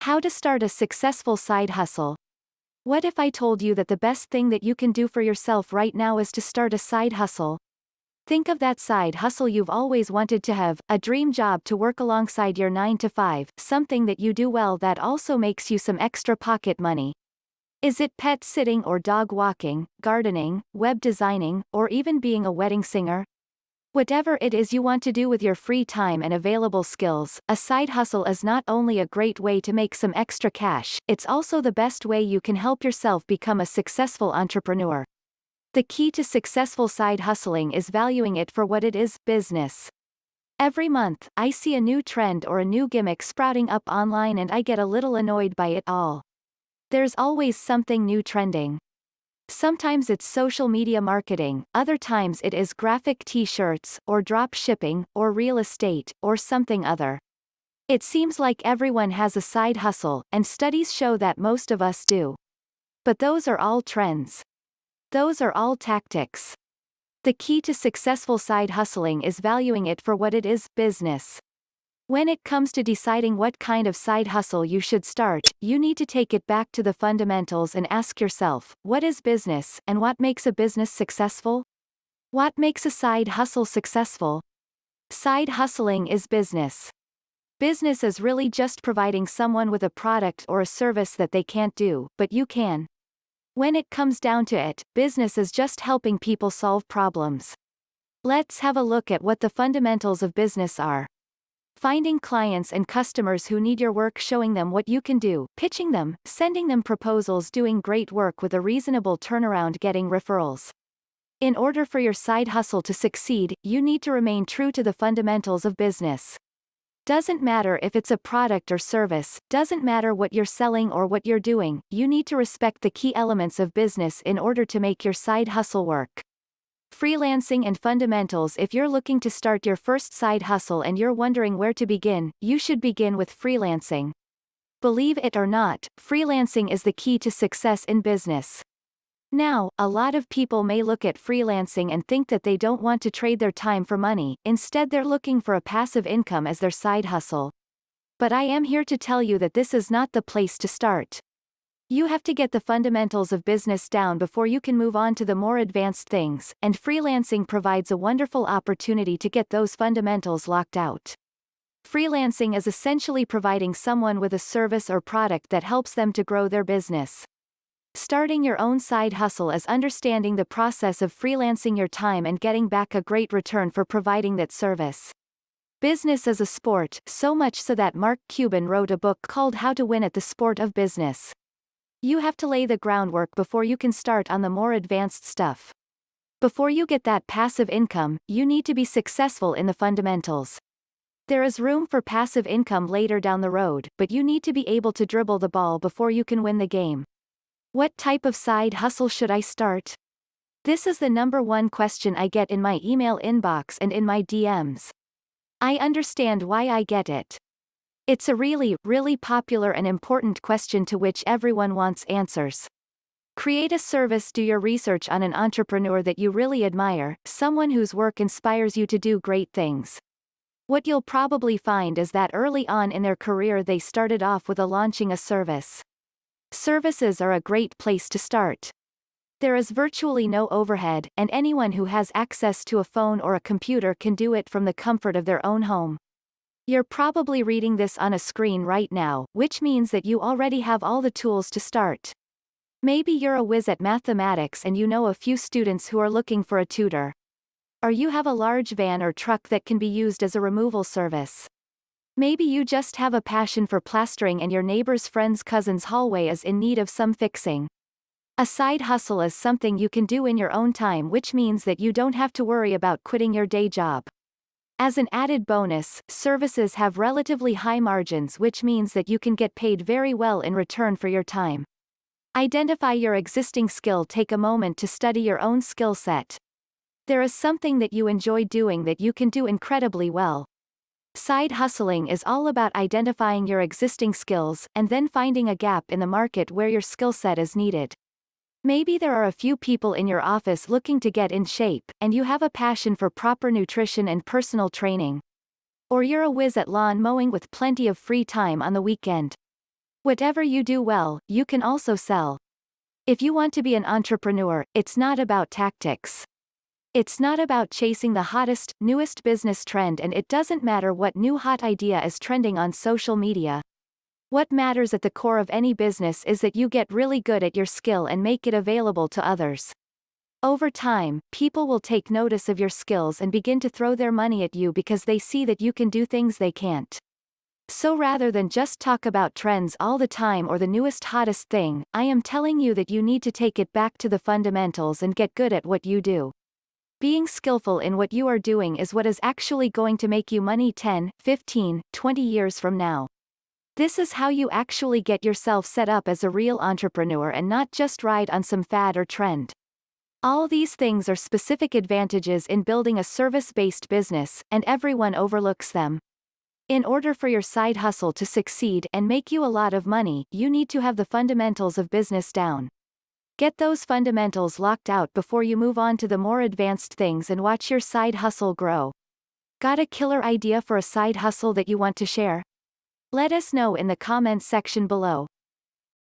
How to start a successful side hustle. What if I told you that the best thing that you can do for yourself right now is to start a side hustle? Think of that side hustle you've always wanted to have, a dream job to work alongside your 9 to 5, something that you do well that also makes you some extra pocket money. Is it pet sitting or dog walking, gardening, web designing, or even being a wedding singer? Whatever it is you want to do with your free time and available skills, a side hustle is not only a great way to make some extra cash, it's also the best way you can help yourself become a successful entrepreneur. The key to successful side hustling is valuing it for what it is, business. Every month, I see a new trend or a new gimmick sprouting up online and I get a little annoyed by it all. There's always something new trending. Sometimes it's social media marketing, other times it is graphic t-shirts, or drop shipping, or real estate, or something other. It seems like everyone has a side hustle, and studies show that most of us do. But those are all trends. Those are all tactics. The key to successful side hustling is valuing it for what it is, business. When it comes to deciding what kind of side hustle you should start, you need to take it back to the fundamentals and ask yourself, what is business, and what makes a business successful? What makes a side hustle successful? Side hustling is business. Business is really just providing someone with a product or a service that they can't do, but you can. When it comes down to it, business is just helping people solve problems. Let's have a look at what the fundamentals of business are. Finding clients and customers who need your work, showing them what you can do, pitching them, sending them proposals, doing great work with a reasonable turnaround, getting referrals. In order for your side hustle to succeed, you need to remain true to the fundamentals of business. Doesn't matter if it's a product or service, doesn't matter what you're selling or what you're doing, you need to respect the key elements of business in order to make your side hustle work. Freelancing and fundamentals. If you're looking to start your first side hustle and you're wondering where to begin, you should begin with freelancing. Believe it or not, freelancing is the key to success in business. Now, a lot of people may look at freelancing and think that they don't want to trade their time for money, instead they're looking for a passive income as their side hustle. But I am here to tell you that this is not the place to start. You have to get the fundamentals of business down before you can move on to the more advanced things, and freelancing provides a wonderful opportunity to get those fundamentals locked out. Freelancing is essentially providing someone with a service or product that helps them to grow their business. Starting your own side hustle is understanding the process of freelancing your time and getting back a great return for providing that service. Business is a sport, so much so that Mark Cuban wrote a book called How to Win at the Sport of Business. You have to lay the groundwork before you can start on the more advanced stuff. Before you get that passive income, you need to be successful in the fundamentals. There is room for passive income later down the road, but you need to be able to dribble the ball before you can win the game. What type of side hustle should I start? This is the #1 question I get in my email inbox and in my DMs. I understand why I get it. It's a really, really popular and important question to which everyone wants answers. Create a service. Do your research on an entrepreneur that you really admire, someone whose work inspires you to do great things. What you'll probably find is that early on in their career they started off with launching a service. Services are a great place to start. There is virtually no overhead, and anyone who has access to a phone or a computer can do it from the comfort of their own home. You're probably reading this on a screen right now, which means that you already have all the tools to start. Maybe you're a whiz at mathematics and you know a few students who are looking for a tutor. Or you have a large van or truck that can be used as a removal service. Maybe you just have a passion for plastering and your neighbor's friend's cousin's hallway is in need of some fixing. A side hustle is something you can do in your own time, which means that you don't have to worry about quitting your day job. As an added bonus, services have relatively high margins, which means that you can get paid very well in return for your time. Identify your existing skill. Take a moment to study your own skill set. There is something that you enjoy doing that you can do incredibly well. Side hustling is all about identifying your existing skills and then finding a gap in the market where your skill set is needed. Maybe there are a few people in your office looking to get in shape, and you have a passion for proper nutrition and personal training. Or you're a whiz at lawn mowing with plenty of free time on the weekend. Whatever you do well, you can also sell. If you want to be an entrepreneur, it's not about tactics. It's not about chasing the hottest, newest business trend, and it doesn't matter what new hot idea is trending on social media. What matters at the core of any business is that you get really good at your skill and make it available to others. Over time, people will take notice of your skills and begin to throw their money at you because they see that you can do things they can't. So rather than just talk about trends all the time or the newest hottest thing, I am telling you that you need to take it back to the fundamentals and get good at what you do. Being skillful in what you are doing is what is actually going to make you money 10, 15, 20 years from now. This is how you actually get yourself set up as a real entrepreneur and not just ride on some fad or trend. All these things are specific advantages in building a service-based business, and everyone overlooks them. In order for your side hustle to succeed and make you a lot of money, you need to have the fundamentals of business down. Get those fundamentals locked out before you move on to the more advanced things and watch your side hustle grow. Got a killer idea for a side hustle that you want to share? Let us know in the comments section below.